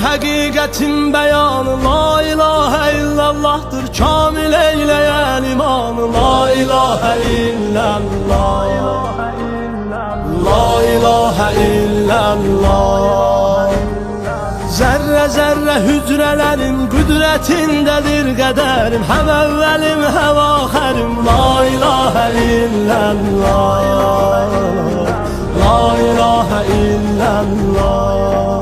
hakikatin beyanı la ilahe illallah'tır. Kamil eyleyen imanı la ilahe illallah, la ilahe illallah. Zerre zerre hücrelerin kudretindedir kaderim. Hem evvelim hem ahirim la ilahe illallah, la ilahe illallah.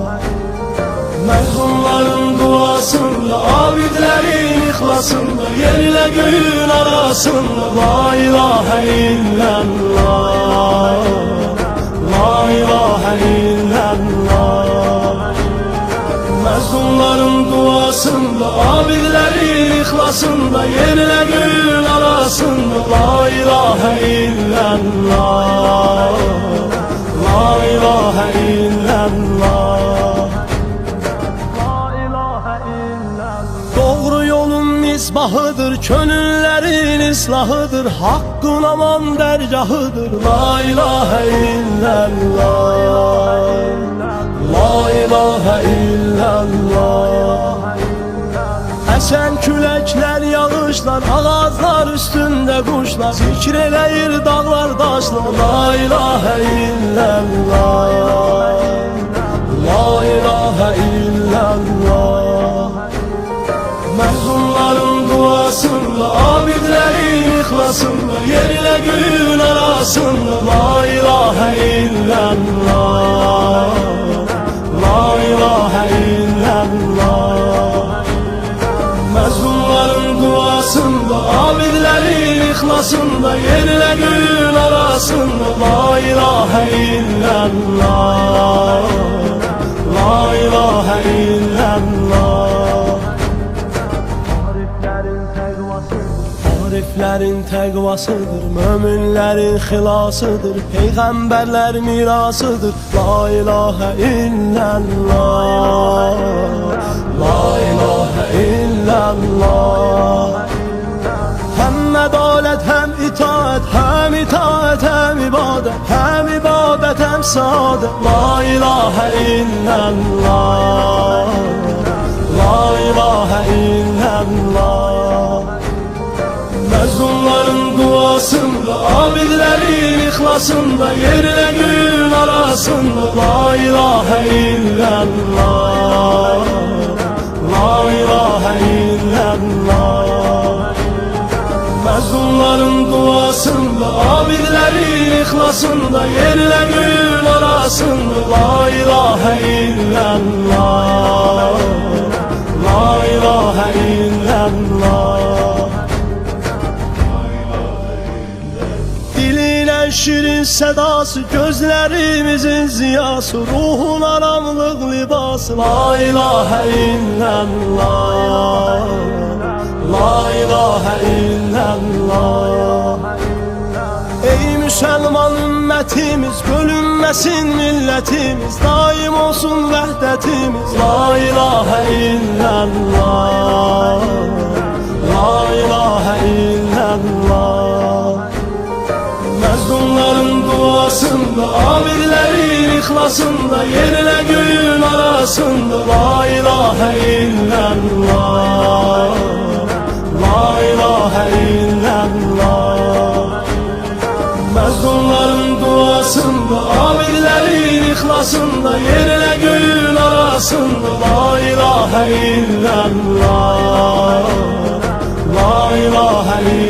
Mezunların duasında, abidlerin ihlasında, yer ile göğün arasında la ilahe illallah, la ilahe illallah. Mezunların duasında, abidlerin ihlasında, yer ile göğün arasında la ilahe illallah, la ilahe illallah. Doğru yolun misbahıdır, könüllerin islahıdır, hakkın aman dergahıdır la ilahe illallah, la ilahe illallah. Esen külekler, yağışlar, ağızlar üstünde kuşlar, zikreleyir dağlar taşlar la ilahe illallah, la ilahe illallah. Mezunların duasında, abidlerin ihlasında, yer ile göğün arasında la ilahe illallah, la ilahe illallah. Mezunların duasında, abidlerin ihlasında, yer ile göğün arasında la ilahe illallah, la ilahe illallah. Ariflerin tekvasıdır, müminlerin xilasıdır, peygamberler mirasıdır la ilahe illallah, la ilahe illallah. Hem adalet hem itaat, hem itaat hem ibadet, hem ibadet hem saadet la ilahe illallah, la ilahe illallah. Mezunların duasında, abidlerin ihlasında, yer ile göğün arasında la ilahe illallah, la ilahe illallah. Mezunların duasında, abidlerin ihlasında, yer ile göğün arasında la ilahe illallah, la ilahe illallah. Şirin sedası, gözlerimizin ziyası, ruhun aramlık libası la ilahe illallah, la ilahe illallah. Ey Müslüman ümmetimiz, bölünmesin milletimiz, daim olsun vehdetimiz la ilahe illallah, la ilahe illallah. Mezunların duasında, abidlerin ihlasında, yer ile göğün arasında la ilahe illallah, la ilahe illallah. Mezunların duasında, abidlerin ihlasında, yer ile göğün arasında la ilahe illallah, la ilahe illallah.